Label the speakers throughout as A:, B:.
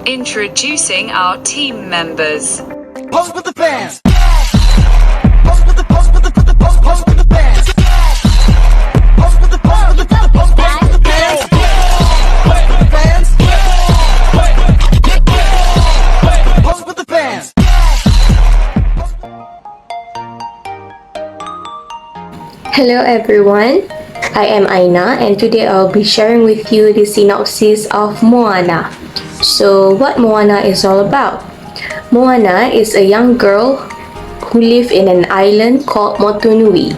A: Introducing our team members.
B: Pose with the fans. Pose with the pose with the pose with the fans. Pose with the pose with the pose with the fans. Pose with the fans. Pose with the fans.
C: Hello everyone, I am Aina and today I'll be sharing with you the synopsis of Moana. So what Moana is all about? Moana is a young girl who lives in an island called Motunui.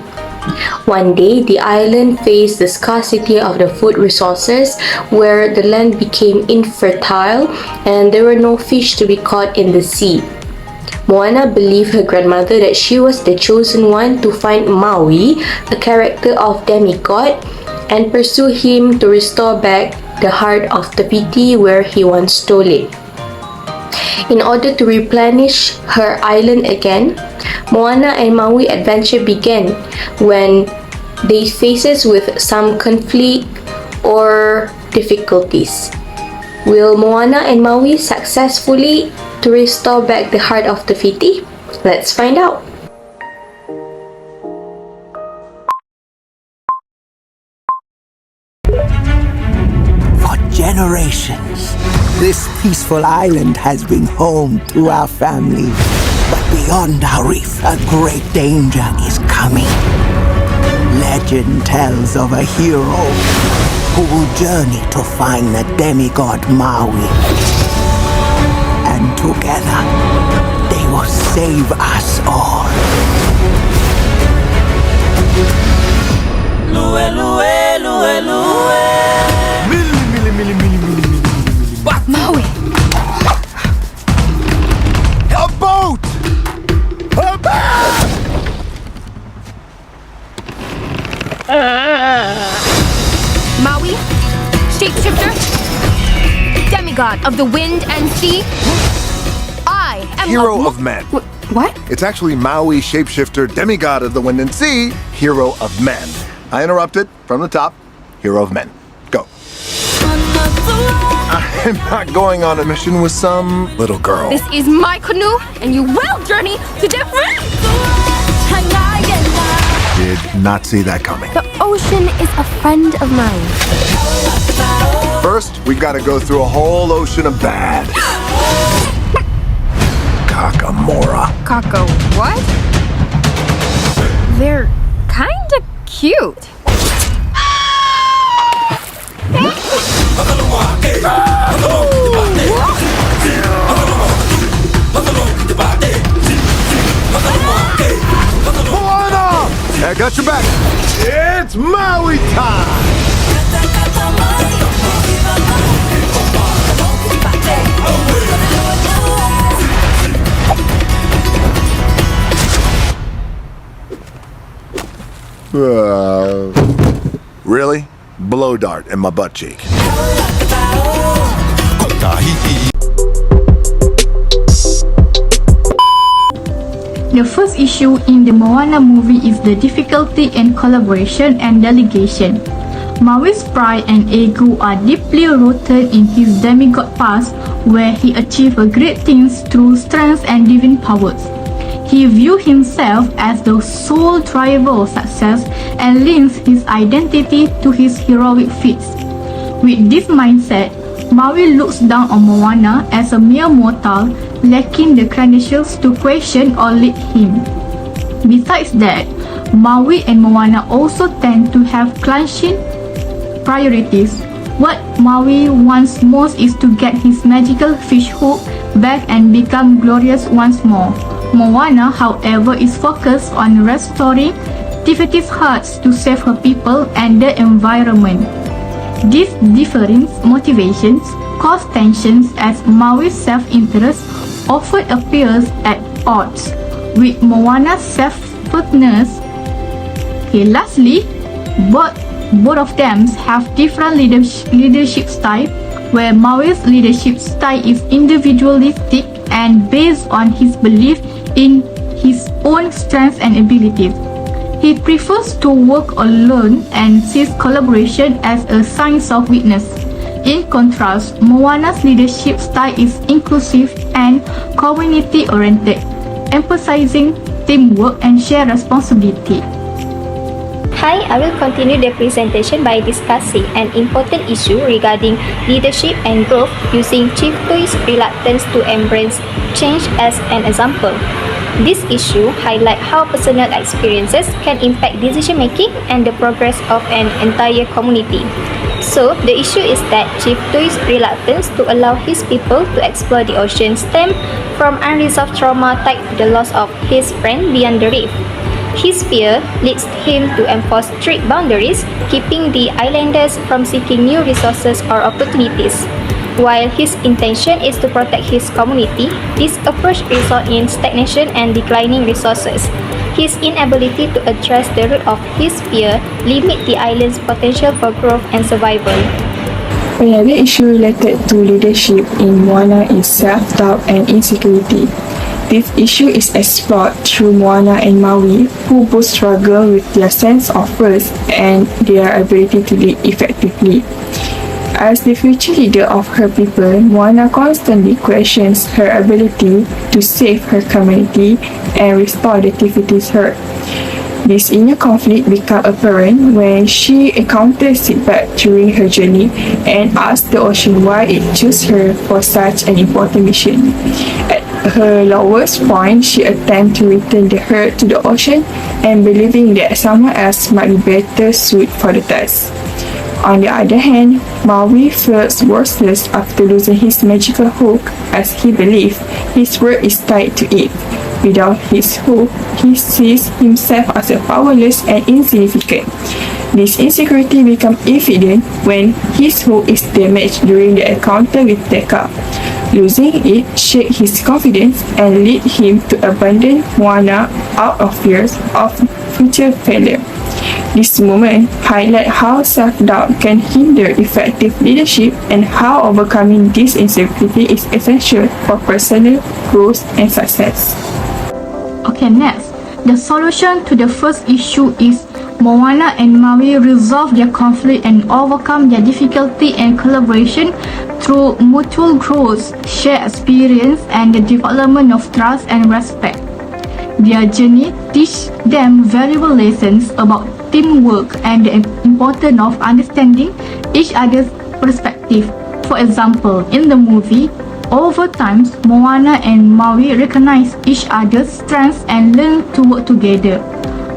C: One day, the island faced the scarcity of the food resources where the land became infertile and there were no fish to be caught in the sea. Moana believed her grandmother that she was the chosen one to find Maui, a character of demigod, and pursue him to restore back the heart of Te Piti where he once stole it. In order to replenish her island again, Moana and Maui adventure began when they faces with some conflict or difficulties. Will Moana and Maui successfully to restore back the heart of Te Piti? Let's find out.
D: For generations, this peaceful island has been home to our family. But beyond our reef, a great danger is coming. Legend tells of a hero who will journey to find the demigod Maui. And together, they will save us all.
B: Lue, lue, lue, lue.
E: What, Maui?
D: A boat! A boat!
E: Maui? Shapeshifter? Demigod of the wind and sea? I am
F: Hero of men.
E: What?
F: It's actually Maui, shapeshifter, demigod of the wind and sea, hero of men. I interrupted from the top. Hero of men. Go. I'm not going on a mission with some little girl.
E: This is my canoe, and you will journey to different...
F: Did not see that coming.
E: The ocean is a friend of mine.
F: First, we gotta go through a whole ocean of bad. Kakamora.
E: Kako, what? They're kinda cute.
F: Moana! I got your back. It's Maui time! Really? Blow dart in my butt cheek.
G: The first issue in the Moana movie is the difficulty in collaboration and delegation. Maui's pride and ego are deeply rooted in his demigod past, where he achieved great things through strength and divine powers. He views himself as the sole driver of success and links his identity to his heroic feats. With this mindset, Maui looks down on Moana as a mere mortal, lacking the credentials to question or lead him. Besides that, Maui and Moana also tend to have clashing priorities. What Maui wants most is to get his magical fish hook back and become glorious once more. Moana, however, is focused on restoring Te Piti's hearts to save her people and the environment. These differing motivations cause tensions as Maui's self-interest often appears at odds with Moana's self-centeredness. Lastly, both of them have different leadership styles, where Maui's leadership style is individualistic and based on his belief in his own strengths and abilities. He prefers to work alone and sees collaboration as a sign of weakness. In contrast, Moana's leadership style is inclusive and community-oriented, emphasizing teamwork and shared responsibility.
H: Hi, I will continue the presentation by discussing an important issue regarding leadership and growth using Chief Tui's reluctance to embrace change as an example. This issue highlights how personal experiences can impact decision making and the progress of an entire community. So, the issue is that Chief Tui's reluctance to allow his people to explore the ocean stemmed from unresolved trauma tied to the loss of his friend beyond the reef. His fear leads him to enforce strict boundaries, keeping the islanders from seeking new resources or opportunities. While his intention is to protect his community, this approach results in stagnation and declining resources. His inability to address the root of his fear limits the island's potential for growth and survival.
I: Another issue related to leadership in Moana is self-doubt and insecurity. This issue is explored through Moana and Maui, who both struggle with their sense of worth and their ability to lead effectively. As the future leader of her people, Moana constantly questions her ability to save her community and restore the activities hurt. This inner conflict becomes apparent when she encounters setback during her journey and asks the ocean why it chose her for such an important mission. At her lowest point, she attempts to return the hurt to the ocean and believing that someone else might be better suited for the task. On the other hand, Maui feels worthless after losing his magical hook as he believes his worth is tied to it. Without his hook, he sees himself as powerless and insignificant. This insecurity becomes evident when his hook is damaged during the encounter with Tekka. Losing it shakes his confidence and leads him to abandon Moana out of fears of future failure. This moment highlights how self-doubt can hinder effective leadership and how overcoming this insecurity is essential for personal growth and success.
G: Okay, next. The solution to the first issue is Moana and Maui resolve their conflict and overcome their difficulty and collaboration through mutual growth, shared experience, and the development of trust and respect. Their journey teaches them valuable lessons about teamwork and the importance of understanding each other's perspective. For example, in the movie, over time, Moana and Maui recognize each other's strengths and learn to work together.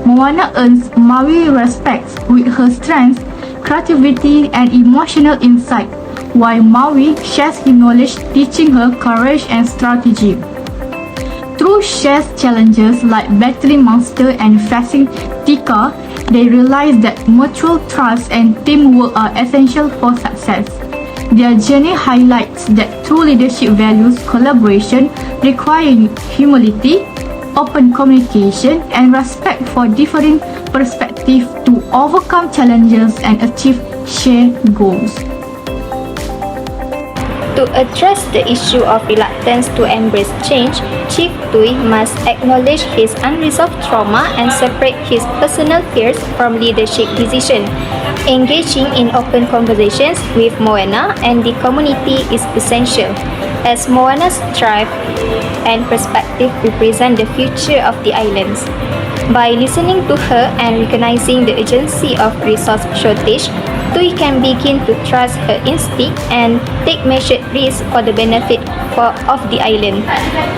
G: Moana earns Maui respect with her strengths, creativity, and emotional insight, while Maui shares his knowledge, teaching her courage and strategy. Through shared challenges like battling monsters and facing Tika, they realize that mutual trust and teamwork are essential for success. Their journey highlights that true leadership values collaboration, requiring humility, open communication, and respect for differing perspectives to overcome challenges and achieve shared goals.
H: To address the issue of reluctance to embrace change, Chief Tui must acknowledge his unresolved trauma and separate his personal fears from leadership decisions. Engaging in open conversations with Moana and the community is essential, as Moana's drive and perspective represent the future of the islands. By listening to her and recognizing the urgency of resource shortage, Tui can begin to trust her instinct and take measured risks for the benefit of the island.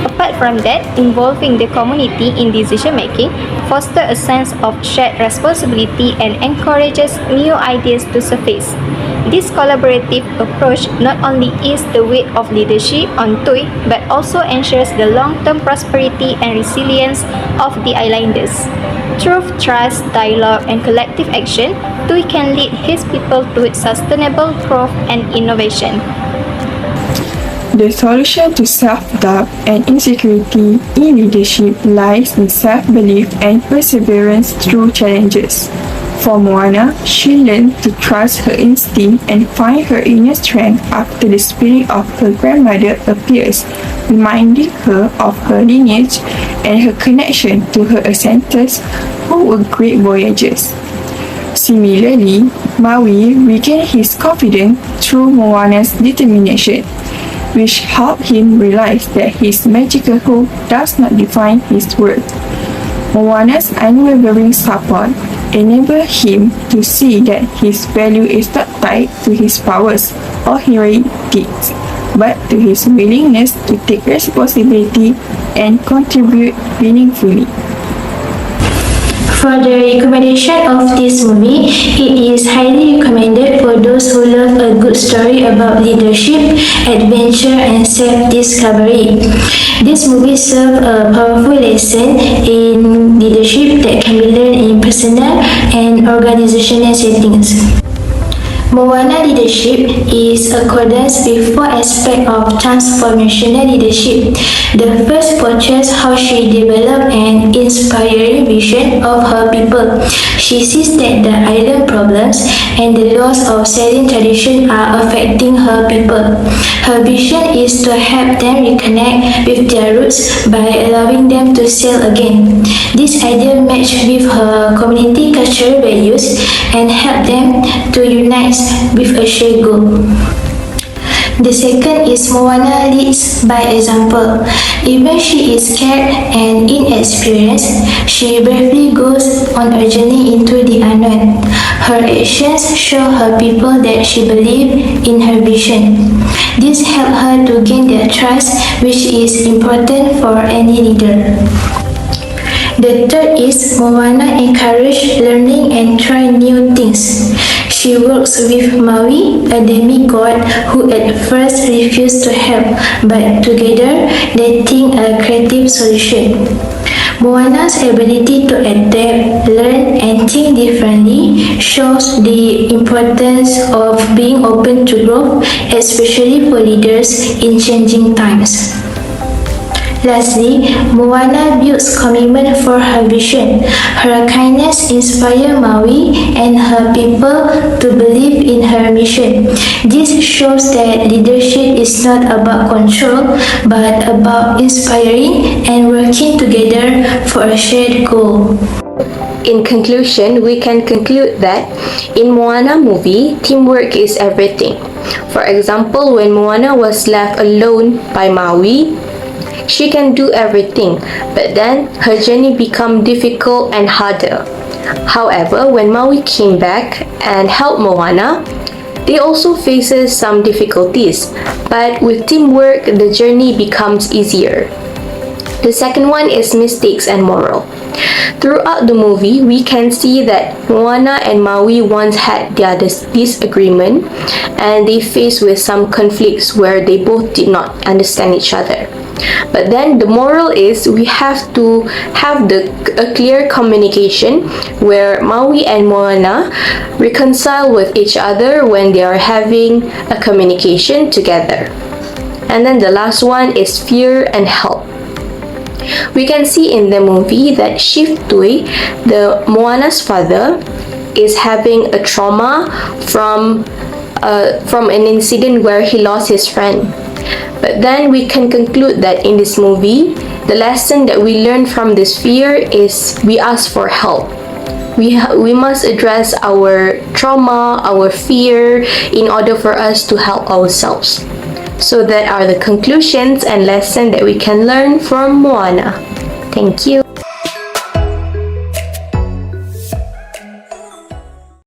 H: Apart from that, involving the community in decision making fosters a sense of shared responsibility and encourages new ideas to surface. This collaborative approach not only eases the weight of leadership on Tui but also ensures the long-term prosperity and resilience of the islanders. Through trust, dialogue, and collective action, Tui can lead his people towards sustainable growth and innovation.
I: The solution to self-doubt and insecurity in leadership lies in self-belief and perseverance through challenges. For Moana, she learned to trust her instinct and find her inner strength after the spirit of her grandmother appears, reminding her of her lineage and her connection to her ancestors who were great voyagers. Similarly, Maui regained his confidence through Moana's determination, which helped him realize that his magical hope does not define his worth. Moana's unwavering support enabled him to see that his value is not tied to his powers or heroic deeds, but to his willingness to take responsibility and contribute meaningfully.
H: For the recommendation of this movie, it is highly recommended for those who love a good story about leadership, adventure, and self-discovery. This movie serves a powerful lesson in leadership that can be learned in personal and organizational settings. Moana leadership is accordance with four aspects of transformational leadership. The first portrays how she developed an inspiring vision of her people. She sees that the island problems and the loss of sailing tradition are affecting her people. Her vision is to help them reconnect with their roots by allowing them to sail again. This idea matches with her community cultural values and help them to unite with a shared goal. The second is Moana leads by example. Even she is scared and inexperienced, she bravely goes on a journey into the unknown. Her actions show her people that she believes in her vision. This helps her to gain their trust, which is important for any leader. The third is Moana encourages learning and try new things. She works with Maui, a demigod who at first refused to help, but together they think a creative solution. Moana's ability to adapt, learn, and think differently shows the importance of being open to growth, especially for leaders in changing times. Lastly, Moana builds commitment for her vision. Her kindness inspires Maui and her people to believe in her mission. This shows that leadership is not about control, but about inspiring and working together for a shared goal.
C: In conclusion, we can conclude that in Moana movie, teamwork is everything. For example, when Moana was left alone by Maui, she can do everything, but then her journey became difficult and harder. However, when Maui came back and helped Moana, they also faces some difficulties, but with teamwork, the journey becomes easier. The second one is mistakes and moral. Throughout the movie, we can see that Moana and Maui once had their disagreement and they faced with some conflicts where they both did not understand each other. But then the moral is we have to have a clear communication where Maui and Moana reconcile with each other when they are having a communication together. And then the last one is fear and help. We can see in the movie that Shiftui, the Moana's father, is having a trauma from an incident where he lost his friend. But then we can conclude that in this movie, the lesson that we learn from this fear is we ask for help. We must address our trauma, our fear, in order for us to help ourselves. So that are the conclusions and lessons that we can learn from Moana. Thank you.